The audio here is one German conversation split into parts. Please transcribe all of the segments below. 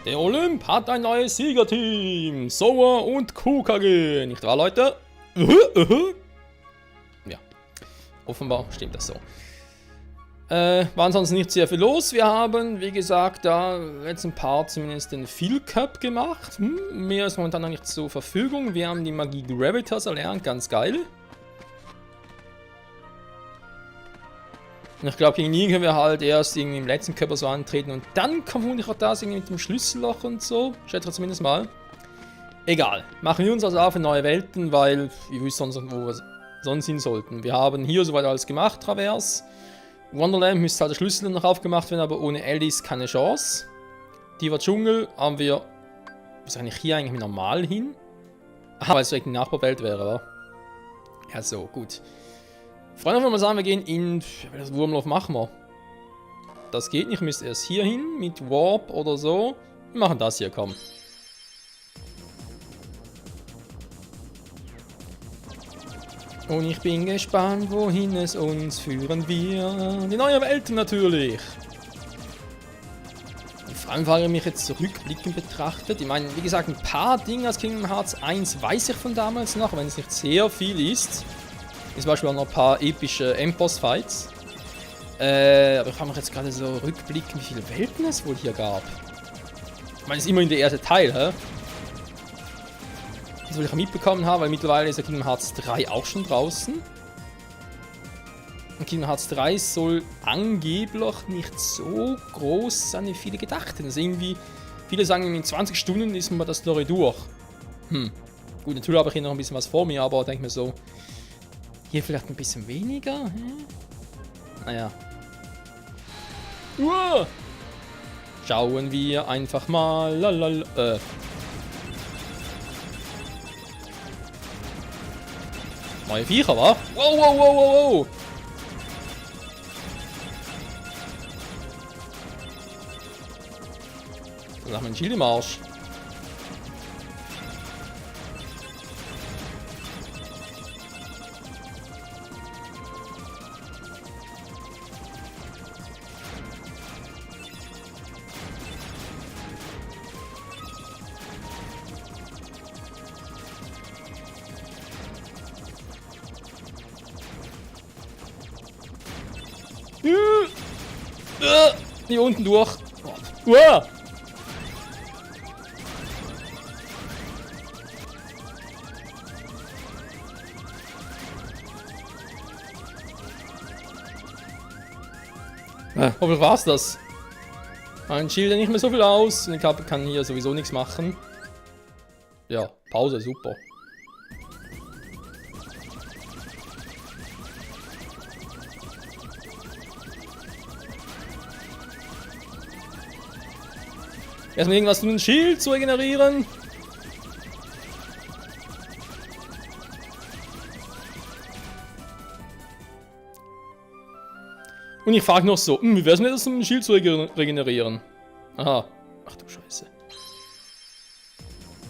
Der Olymp hat ein neues Siegerteam. Soa und Kukage. Nicht wahr, Leute? Ja. Offenbar stimmt das so. War ansonsten nicht sehr viel los. Wir haben, wie gesagt, da letzten Part zumindest den Field Cup gemacht. Mehr ist momentan noch nicht zur Verfügung. Wir haben die Magie Gravitas erlernt. Ganz geil. Und ich glaube, gegen ihn können wir halt erst irgendwie im letzten Körper so antreten und dann kommt vermutlich auch das irgendwie mit dem Schlüsselloch und so. Schätze ich zumindest mal. Egal. Machen wir uns also auf in neue Welten, weil wir wissen sonst, wo wir sonst hin sollten. Wir haben hier soweit alles gemacht, Travers. Wonderland müsste halt der Schlüssel noch aufgemacht werden, aber ohne Alice keine Chance. Diva Dschungel haben wir. Ist eigentlich hier eigentlich normal hin? Aha, weil es direkt eine Nachbarwelt wäre, oder? Ja, so, gut. Freunde, wollen wir sagen, wir gehen in. Das Wurmloch machen wir. Das geht nicht, müsst erst hier hin mit Warp oder so. Wir machen das hier, komm. Und ich bin gespannt, wohin es uns führen wird. Die neue Welt natürlich. Und vor allem, weil ihr mich jetzt zurückblickend betrachtet. Ich meine, wie gesagt, ein paar Dinge aus Kingdom Hearts 1 weiß ich von damals noch, wenn es nicht sehr viel ist. Zum Beispiel auch noch ein paar epische Endboss-Fights. Aber ich kann mich jetzt gerade so rückblicken, wie viele Welten es wohl hier gab. Ich meine, es ist immerhin der erste Teil, hä? Das will ich auch mitbekommen haben, weil mittlerweile ist ja Kingdom Hearts 3 auch schon draußen. Und Kingdom Hearts 3 soll angeblich nicht so groß sein, wie viele gedacht haben. Also irgendwie, viele sagen, in 20 Stunden ist man das Story durch. Gut, natürlich habe ich hier noch ein bisschen was vor mir, aber denke mir so, hier vielleicht ein bisschen weniger? Naja. Schauen wir einfach mal. Neue Viecher, wa? Wow. Dann haben wir ein Schild im Arsch. Hier unten durch. Hoffentlich war's das. Mein Schild ja nicht mehr so viel aus und ich kann hier sowieso nichts machen. Ja, Pause, super. Erstmal irgendwas um ein Schild zu regenerieren. Und ich frage noch so, wie wär's mit das, um ein Schild zu regenerieren? Aha. Ach du Scheiße.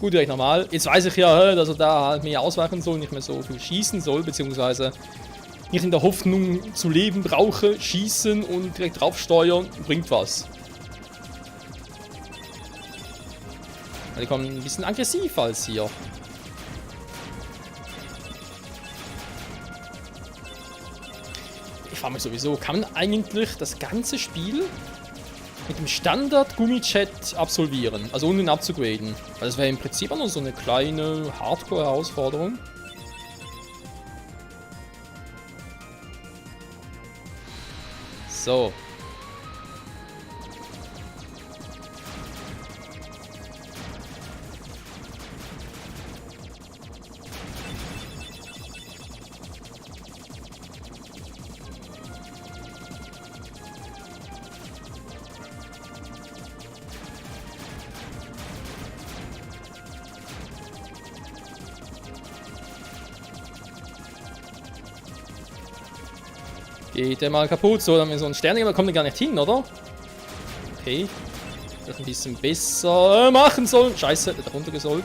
Gut, direkt normal. Jetzt weiß ich ja, dass er da halt mehr ausweichen soll, nicht mehr so viel schießen soll, beziehungsweise nicht in der Hoffnung zu leben brauche, schießen und direkt drauf steuern, bringt was. Die kommen ein bisschen aggressiv als hier. Ich frage mich sowieso, kann man eigentlich das ganze Spiel mit dem Standard-Gummi-Chat absolvieren? Also ohne ihn abzugraden? Weil das wäre im Prinzip auch nur so eine kleine Hardcore-Herausforderung. So. Geht der mal kaputt? So, dann haben wir so einen Stern, aber kommt der gar nicht hin, oder? Okay. Vielleicht ein bisschen besser machen sollen. Scheiße, der hat runtergesollt.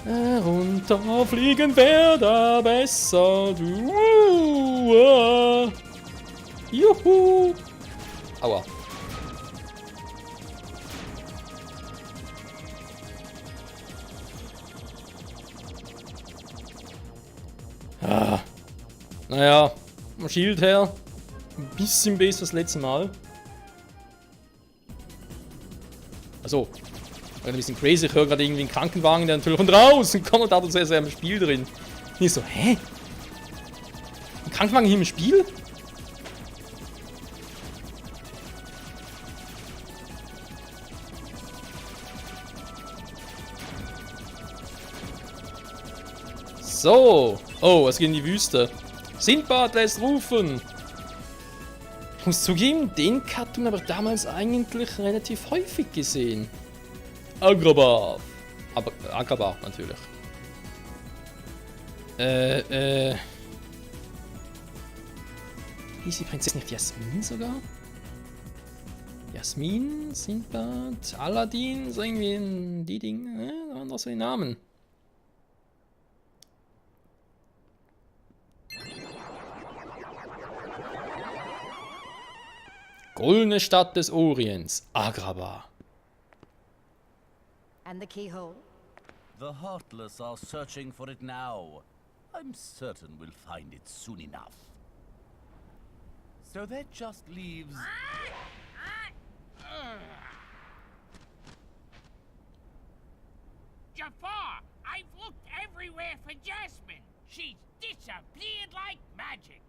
Runterfliegen wäre da besser. Juhu. Aua. Naja, vom Schild her. Ein bisschen besser als das letzte Mal. Also, ein bisschen crazy. Ich höre gerade irgendwie einen Krankenwagen, der natürlich von draußen kommt und da ist er im Spiel drin. Und ich so, hä? Ein Krankenwagen hier im Spiel? So. Oh, es geht in die Wüste. Sindbad lässt rufen. Ich muss zugeben, den Cartoon habe ich damals eigentlich relativ häufig gesehen. Agrabah. Aber Agrabah natürlich. Hieß die Prinzessin nicht Jasmin sogar? Jasmin, Sindbad, Aladdin, so irgendwie die Dinge, da waren doch so die Namen. Goldene Stadt des Orients, Agrabah. And the keyhole? The Heartless are searching for it now. I'm certain we'll find it soon enough. So that just leaves... Jafar, I've looked everywhere for Jasmine. She's disappeared like magic.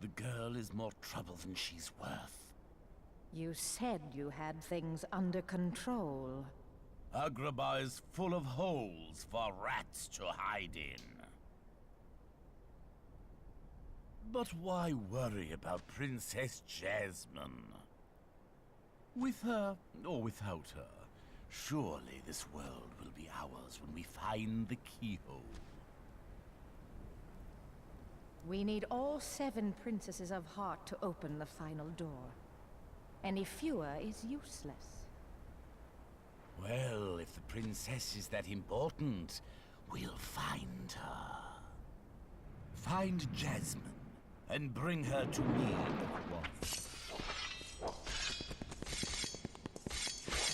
The girl is more trouble than she's worth. You said you had things under control. Agrabah is full of holes for rats to hide in. But why worry about Princess Jasmine? With her or without her, surely this world will be ours when we find the keyhole. We need all 7 princesses of heart to open the final door. Any fewer is useless. Well, if the princess is that important, we'll find her. Find Jasmine and bring her to me at once.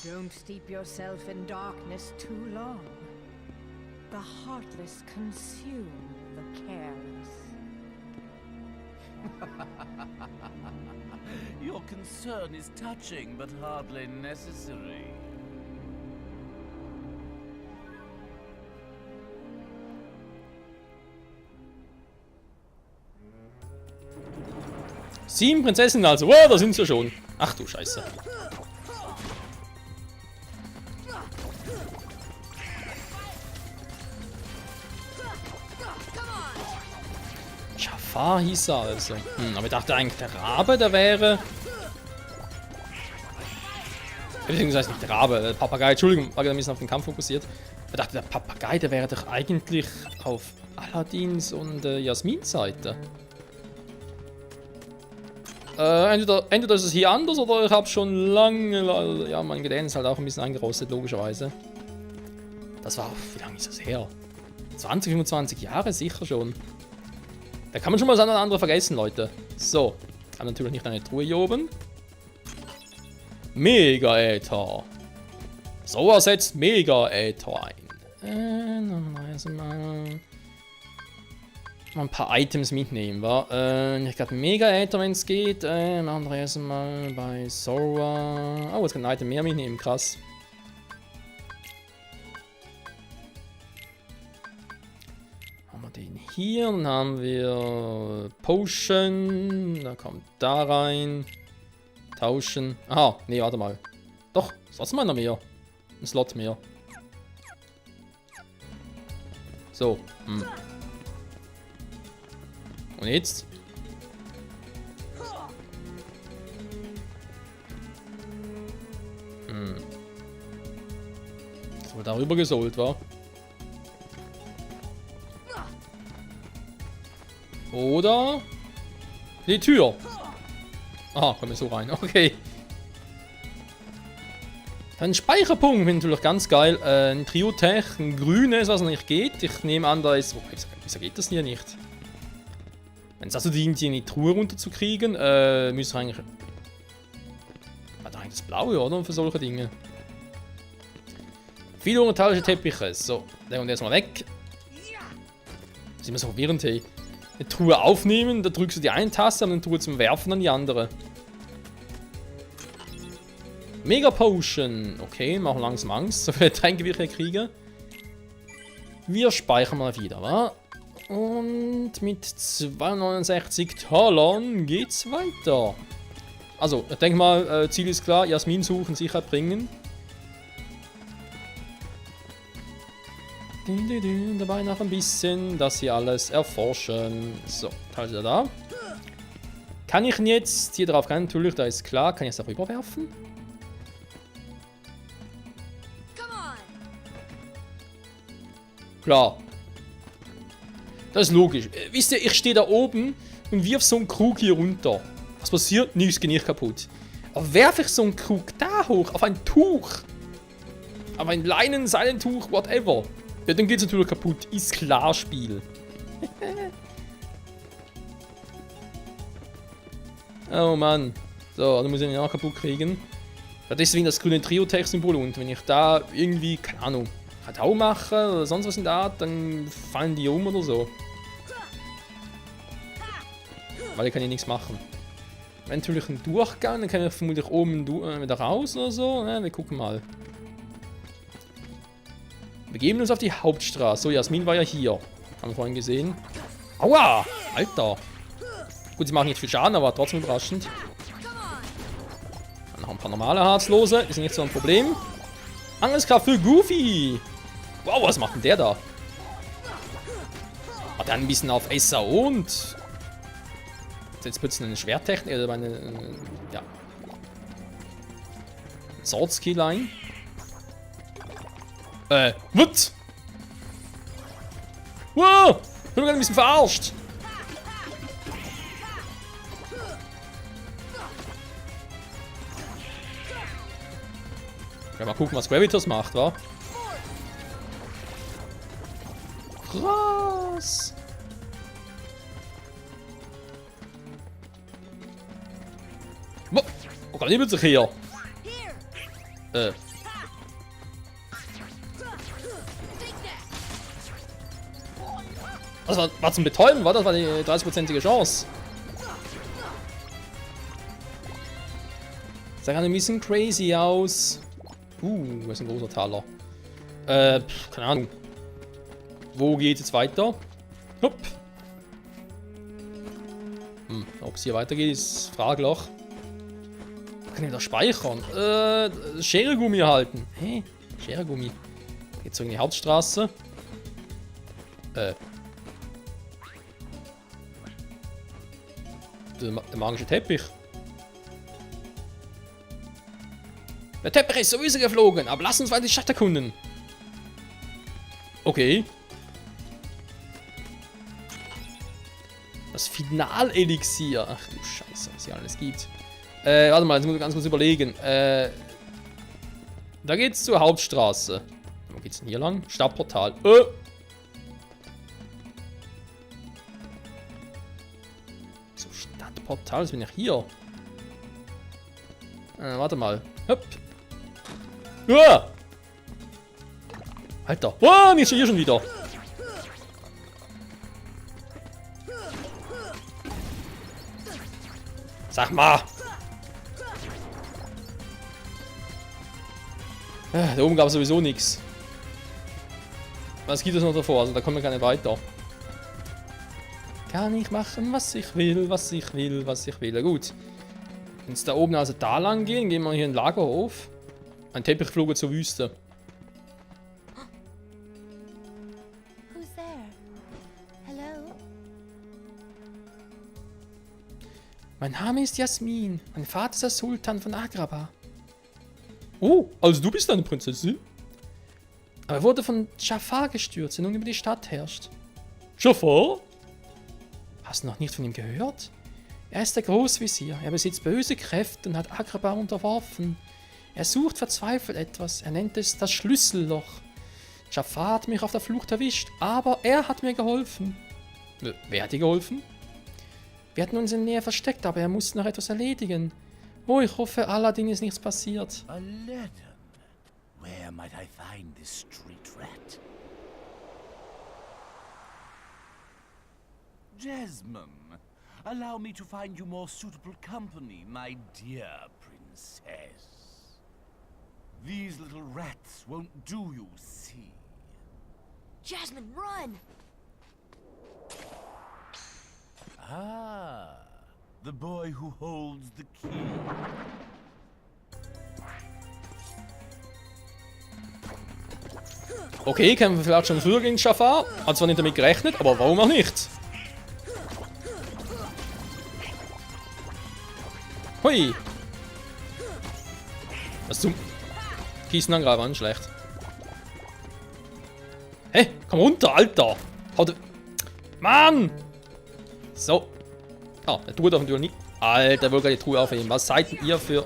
Don't steep yourself in darkness too long. The heartless consume the careless. Your concern is touching, but hardly necessary. 7 Prinzessinnen also. Wow, da sind sie schon. Ach du Scheiße. Jafar hieß er also. Aber ich dachte eigentlich, der Rabe, der wäre... Beziehungsweise nicht der Rabe, der Papagei. Entschuldigung, war gerade ein bisschen auf den Kampf fokussiert. Ich dachte, der Papagei, der wäre doch eigentlich auf Aladdins und Jasmins Seite. Entweder ist es hier anders oder ich habe schon lange... Ja, mein Gedächtnis ist halt auch ein bisschen eingerostet, logischerweise. Das war... Wie lange ist das her? 20, 25 Jahre sicher schon. Da kann man schon mal das eine oder andere vergessen, Leute. So. Haben natürlich nicht eine Truhe hier oben. Mega-Äther. So ersetzt Mega-Äther ein. Dann also mal ein paar Items mitnehmen, wa? Ich glaube Mega-Äther, wenn es geht. Machen wir erstmal bei Sora. Oh, jetzt kann ein Item mehr mitnehmen, krass. Haben wir den hier, dann haben wir Potion. Da kommt da rein. Tauschen. Aha, nee, warte mal. Doch, sonst mal noch mehr. Ein Slot mehr. So, Und jetzt? Das wurde darüber gesollt, war. Oder die Tür. Aha, kommen wir so rein. Okay. Ein Speicherpunkt finde ich natürlich ganz geil. Ein Trio-Tech, ein grünes, was noch nicht geht. Ich nehme an, da ist... Oh, wieso geht das hier nicht? Wenn es also dient, hier in die Truhe runterzukriegen, müsste eigentlich... Hat eigentlich das Blaue, oder? Für solche Dinge. Viele ungeteilte Teppiche. So, der und der ist mal weg. Das ist immer so verwirrend, hey. eine Truhe aufnehmen, da drückst du die eine Taste, und eine Truhe zum Werfen an die andere. Mega Potion. Okay, machen langsam Angst, so viele Tränke wie ich hier kriege. Wir speichern mal wieder, wa? Und mit 269 Talon geht's weiter. Also, ich denke mal, Ziel ist klar, Jasmin suchen, Sicherheit bringen. Dabei noch ein bisschen, dass sie alles erforschen. So, halt wieder da. Kann ich ihn jetzt hier drauf rein? Natürlich, da ist klar. Kann ich es auch überwerfen? Klar. Das ist logisch. Wisst ihr, ich stehe da oben und wirf so einen Krug hier runter. Was passiert? Nichts geht nicht kaputt. Aber werfe ich so einen Krug da hoch, auf ein Tuch, auf ein Leinen, Seilentuch, whatever. Ja, dann geht es natürlich kaputt. Ist klar, Spiel. Oh Mann. So, dann muss ich ihn auch kaputt kriegen. Ja, deswegen das grüne Trio-Tech-Symbol. Und wenn ich da irgendwie, keine Ahnung, Radau mache oder sonst was in der Art, dann fallen die um oder so. Weil ich kann hier nichts machen. Wenn natürlich ein Durchgang, dann kann ich vermutlich oben wieder raus oder so. Ja, wir gucken mal. Wir geben uns auf die Hauptstraße. So, Jasmin war ja hier. Haben wir vorhin gesehen. Aua! Alter! Gut, sie machen nicht viel Schaden, aber trotzdem überraschend. Dann noch ein paar normale Herzlose. Ist nicht so ein Problem. Angriffskraft für Goofy! Wow, was macht denn der da? Hat er ein bisschen auf SAO und... Jetzt plötzlich eine Schwerttechnik, oder ja. Sword Skill ein. What? Wow! Ich bin gerade ein bisschen verarscht. Ja, mal gucken, was Gravitas macht, wa? Krass! Oh Gott, nimmt sich hier. Das war zum Betäuben, war das? War die 30%ige Chance. Das sah gerade ein bisschen crazy aus. Das ist ein großer Taler. Keine Ahnung. Wo geht es weiter? Hopp. Ob es hier weitergeht, ist Fragloch. Kann ich da speichern? Scheregummi erhalten. Hä? Scheregummi. Geht so in die Hauptstraße. Der magische Teppich. Der Teppich ist sowieso geflogen, aber lass uns weiter die Stadt erkunden. Okay. Das Finalelixier. Ach du Scheiße, was hier alles gibt. Warte mal, jetzt muss ich ganz kurz überlegen. Da geht's zur Hauptstraße. Wo geht's denn hier lang? Stadtportal. So, Stadtportal, was bin ich hier? Warte mal. Hopp. Alter. Nicht hier schon wieder. Sag mal. Da oben gab es sowieso nichts. Was gibt es noch davor? Also da kommen wir gar nicht weiter. Kann ich machen, was ich will, was ich will, was ich will. Ja, gut. Wenn es da oben also da lang gehen, gehen wir hier in den Lagerhof. Ein Teppich flog zur Wüste. Who's there? Hello? Mein Name ist Jasmin. Mein Vater ist der Sultan von Agrabah. Oh, also du bist eine Prinzessin? Aber er wurde von Jafar gestürzt, der nun über die Stadt herrscht. Jafar? Hast du noch nicht von ihm gehört? Er ist der Großvizier. Er besitzt böse Kräfte und hat Agrabah unterworfen. Er sucht verzweifelt etwas. Er nennt es das Schlüsselloch. Jafar hat mich auf der Flucht erwischt, aber er hat mir geholfen. Wer hat dir geholfen? Wir hatten uns in der Nähe versteckt, aber er musste noch etwas erledigen. Oh, ich hoffe, Aladdin ist nichts passiert. Aladdin? Where might I find this street rat? Jasmine, allow me to find you more suitable company, my dear princess. These little rats won't do, you see. Jasmine, run! Ah, the boy who holds the key. Okay, kämpfen wir vielleicht schon früher gegen Jafar. Hat zwar nicht damit gerechnet, aber warum auch nicht? Hui! Was zum... Kiessenangreifer, nicht schlecht. Hey, komm runter, Alter! Haut... Mann! So. Ah, der Truhe darf natürlich nicht... Alter, will gerade die Truhe aufheben. Was seid denn ihr für...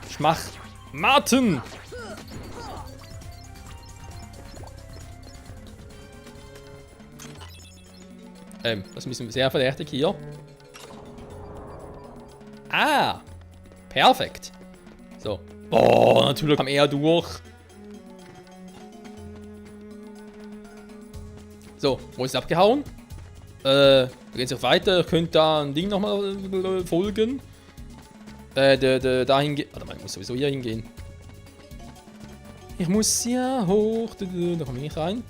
Schmachmaten? Das ist ein bisschen sehr verdächtig hier. Ah! Perfekt. So. Boah, natürlich kam er durch. So, wo ist es abgehauen? Da geht es auch weiter. Ihr könnt da ein Ding nochmal folgen. Dahin gehen. Warte mal, ich muss sowieso hier hingehen. Ich muss ja hoch. Da komme ich nicht rein.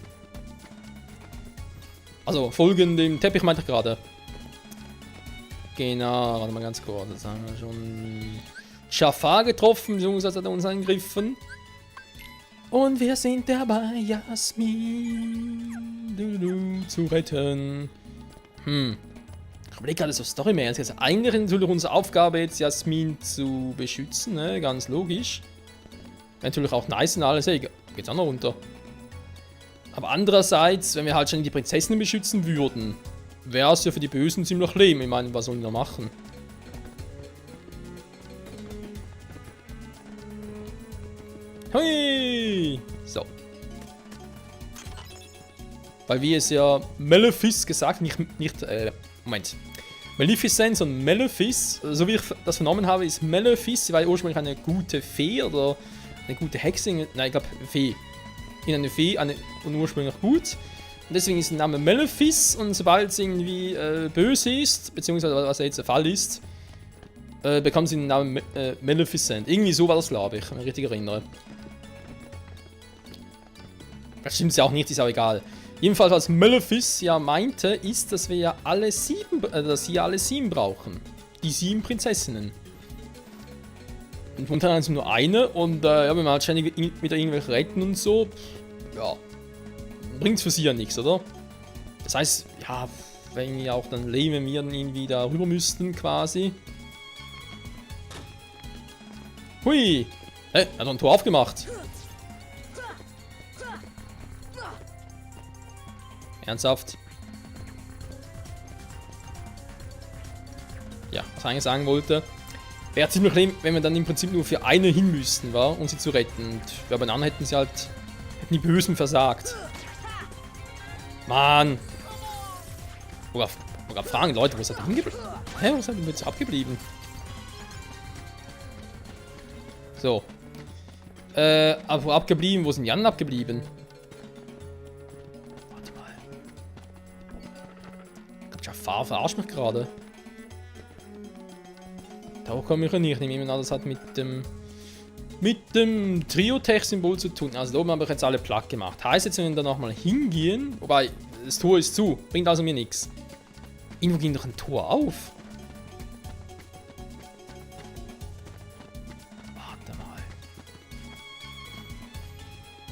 Also, folgen dem Teppich meinte ich gerade. Genau, warte mal ganz kurz. Jetzt haben wir schon Jafar getroffen, beziehungsweise hat er uns angegriffen. Und wir sind dabei, Jasmin zu retten. Ich überlege gerade so storymäßig. Also eigentlich ist natürlich unsere Aufgabe jetzt, Jasmin zu beschützen, ne? Ganz logisch. Wäre natürlich auch nice und alles. Hey, geht's auch noch runter. Aber andererseits, wenn wir halt schon die Prinzessinnen beschützen würden, wäre es ja für die Bösen ziemlich lame. Ich meine, was sollen die da machen? Hui! So. Weil wie es ja Malefice gesagt, Moment. Maleficent, sondern Malefice, so wie ich das vernommen habe, ist Malefice, weil ursprünglich eine gute Fee oder eine gute Hexe, nein, ich glaube Fee. In eine Fee, und ursprünglich gut. Und deswegen ist der Name Malefice und sobald es irgendwie böse ist, beziehungsweise was jetzt der Fall ist, bekommt sie den Namen Maleficent. Irgendwie so war das, glaube ich, wenn ich mich richtig erinnere. Das stimmt ja auch nicht, ist auch egal. Jedenfalls, was Malefice ja meinte, ist, dass wir ja dass sie ja alle 7 brauchen. Die 7 Prinzessinnen. Und momentan sind nur eine und ja, wenn wir halt ständig wieder irgendwelche retten und so, ja, bringt's für sie ja nichts, oder? Das heißt, ja, wenn wir auch dann leben, wenn wir dann irgendwie da rüber müssten, quasi. Hui! Hey, er hat doch ein Tor aufgemacht. Ernsthaft? Ja, was ich eigentlich sagen wollte. Wäre ziemlich lame, wenn wir dann im Prinzip nur für eine hin müssten, war, um sie zu retten. Und ja, bei den anderen hätten sie halt die Bösen versagt. Mann! Sogar fragen, Leute, wo ist er denn hingeblieben? Hä, wo ist er denn jetzt abgeblieben? So. Aber wo abgeblieben? Wo sind die anderen abgeblieben? Warte mal. Jafar verarscht mich gerade. Da komme ich ja nicht. Ich nehme an, das hat mit dem Trio-Tech-Symbol zu tun. Also da oben habe ich jetzt alle platt gemacht. Heißt jetzt, wenn wir da nochmal hingehen, wobei das Tor ist zu, bringt also mir nichts. Irgendwo ging doch ein Tor auf. Warte mal.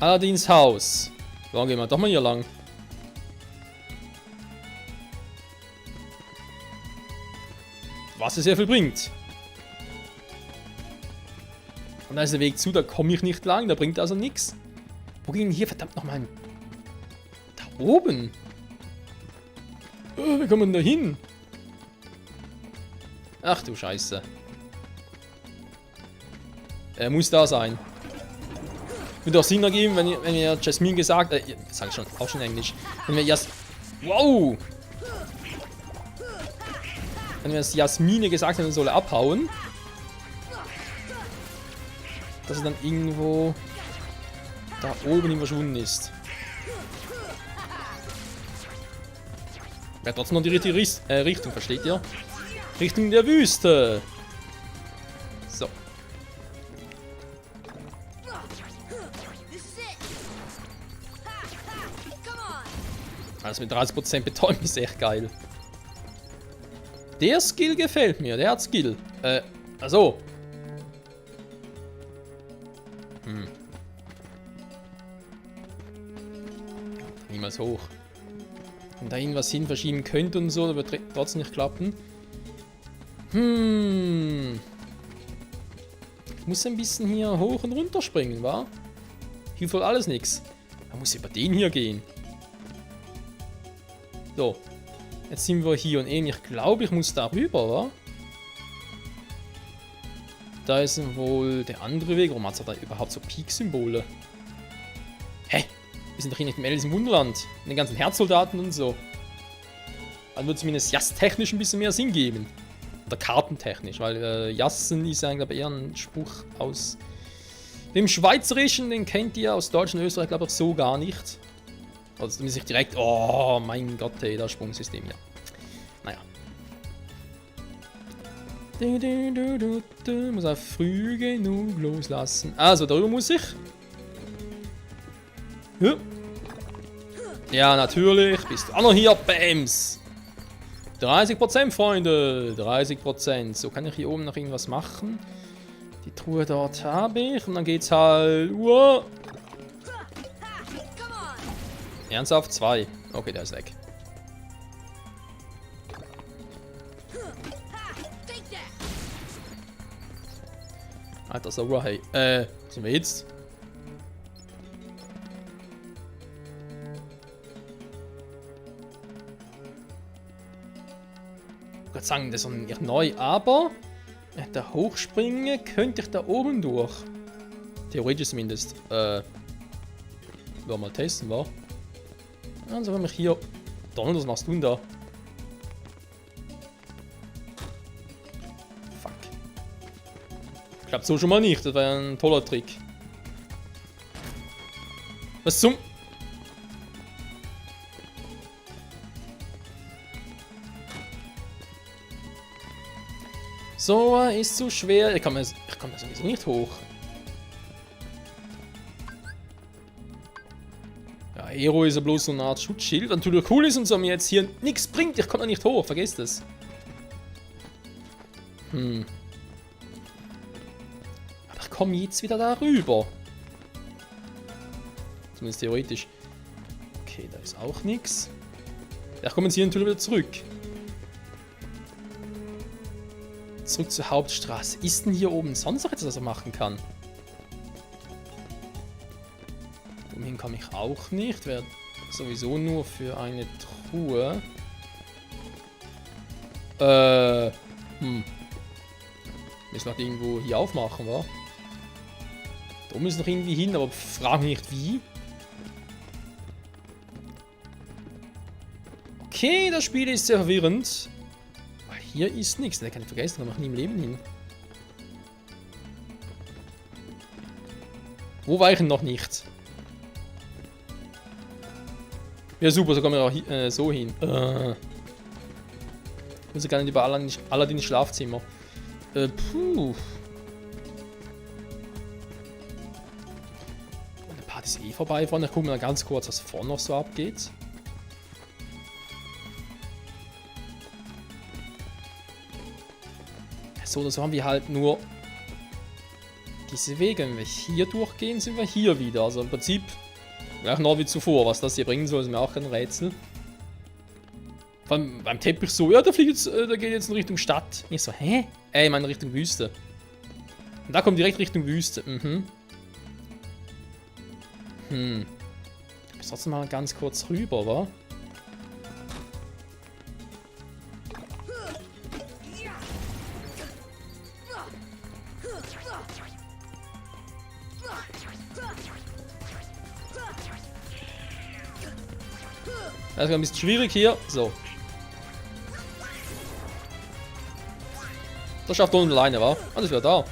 Aladins Haus. Warum gehen wir doch mal hier lang? Was es sehr viel bringt. Und da ist der Weg zu, da komme ich nicht lang, da bringt also nichts. Wo ging hier verdammt nochmal? Da oben? Wie kommen wir da hin? Ach du Scheiße. Er muss da sein. Würde auch Sinn ergeben, wenn wir Jasmin gesagt... sag ich schon, auch schon Englisch. Wenn wir wow! Wenn wir Jasmine gesagt haben, soll er abhauen. Dass er dann irgendwo da oben verschwunden ist. Ja, trotzdem noch die richtige Richtung, versteht ihr? Richtung der Wüste. So. This is it. Ha, ha. Come on. Also mit 30% Betäubung ist echt geil. Der Skill gefällt mir, der hat Skill. Also. Niemals hoch. Wenn da irgendwas hin verschieben könnte und so, wird trotzdem nicht klappen. Ich muss ein bisschen hier hoch und runter springen, wa? Hilft wohl alles nichts. Man muss über den hier gehen. So. Jetzt sind wir hier und ich glaube, ich muss da rüber, wa? Da ist wohl der andere Weg. Warum hat es da überhaupt so Peak-Symbole? Hä? Wir sind doch hier nicht im Alice im Wunderland. Mit den ganzen Herzsoldaten und so. Dann wird zumindest jasstechnisch ein bisschen mehr Sinn geben. Oder kartentechnisch, weil Jassen ist eigentlich aber eher ein Spruch aus dem Schweizerischen. Den kennt ihr aus Deutschland und Österreich, glaube ich, so gar nicht. Also zumindest nicht direkt. Oh mein Gott, ey, das Sprungsystem, ja. Naja. Muss auch früh genug loslassen. Also, darüber muss ich. Ja, natürlich. Bist du auch noch hier, Bams. 30%, Freunde. 30%. So, kann ich hier oben noch irgendwas machen? Die Truhe dort habe ich. Und dann geht's halt. Wow. Ernsthaft? 2. Okay, der ist weg. Alter, Sora, hey. Sind wir jetzt? Ich würde sagen, das ist nicht neu, aber wenn ich da hochspringe, könnte ich da oben durch. Theoretisch zumindest. Wollen wir mal testen, wa? Also wenn ich hier... Donald, was machst du denn da? Fuck. Klappt so schon mal nicht, das wäre ein toller Trick. Was zum... So, ist zu schwer. Ich komme da sowieso nicht hoch. Ja, Hero ist ja bloß so eine Art Schutzschild. Und natürlich cool ist und so mir jetzt hier nichts bringt. Ich komme da nicht hoch, vergesst es. Aber ich komme jetzt wieder darüber. Zumindest theoretisch. Okay, da ist auch nichts. Ja, ich komme jetzt hier natürlich wieder zurück. Zurück zur Hauptstraße. Ist denn hier oben sonst noch etwas, was er machen kann? Umhin komme ich auch nicht. Wäre sowieso nur für eine Truhe. Müssen noch irgendwo hier aufmachen, wa? Da muss noch irgendwie hin, aber frag mich nicht wie. Okay, das Spiel ist sehr verwirrend. Hier ist nichts, der kann ich vergessen, da noch nie im Leben hin. Wo war ich denn noch nicht? Ja super, so kommen wir auch so hin. Ich muss ja gar nicht über Aladdins Schlafzimmer. Puh. Der Part ist eh vorbei vorne. Ich gucke mal ganz kurz, was vorne noch so abgeht. So oder so haben wir halt nur diese Wege. Wenn wir hier durchgehen, sind wir hier wieder. Also im Prinzip gleich noch wie zuvor. Was das hier bringen soll, ist mir auch kein Rätsel. Vor allem beim Teppich so, ja, der geht jetzt in Richtung Stadt. Ich so, hä? Ich meine Richtung Wüste. Und da kommt direkt Richtung Wüste. Ich muss trotzdem mal ganz kurz rüber, wa? Das ist ein bisschen schwierig hier. So. Das schafft Donald alleine, wa? Und ist wieder da.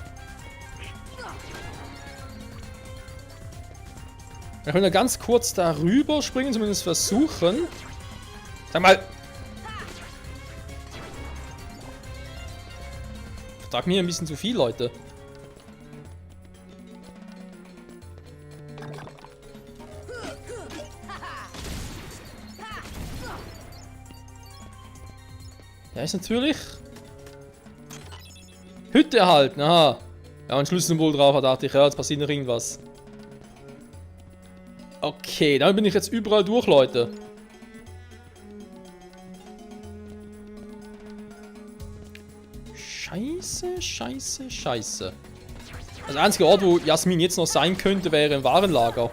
Ich will nur ganz kurz darüber springen, zumindest versuchen. Sag mal. Frag mir ein bisschen zu viel, Leute. Ja, ist natürlich Hütte erhalten. Aha. Ja, ein Schlüsselsymbol drauf, da dachte ich, ja, jetzt passiert noch irgendwas. Okay, dann bin ich jetzt überall durch, Leute. Scheiße, scheiße, scheiße. Also der einzige Ort, wo Jasmin jetzt noch sein könnte, wäre im Warenlager.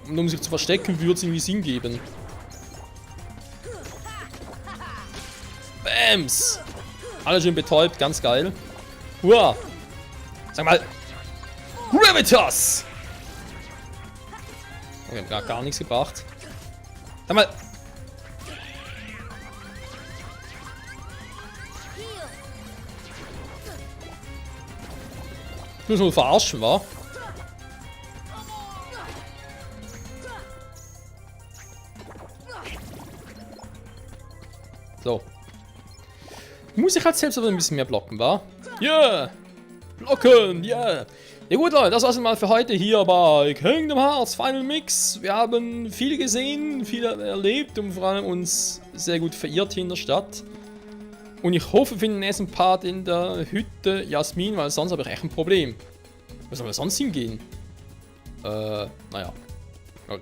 Und um sich zu verstecken, würde es irgendwie Sinn geben. Bams! Alle schön betäubt, ganz geil. Uah! Sag mal! Gravitas! Okay, gar nichts gebracht. Sag mal! Ich muss nur verarschen, wa? So. Muss ich halt selbst aber ein bisschen mehr blocken, wa? Yeah! Blocken, yeah! Ja gut, Leute, das war's mal für heute hier bei Kingdom Hearts Final Mix. Wir haben viel gesehen, viel erlebt und vor allem uns sehr gut verirrt hier in der Stadt. Und ich hoffe, wir finden den nächsten Part in der Hütte Jasmin, weil sonst habe ich echt ein Problem. Wo soll wir sonst hingehen? Naja.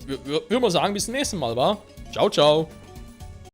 Würde mal sagen, bis zum nächsten Mal, wa? Ciao, ciao.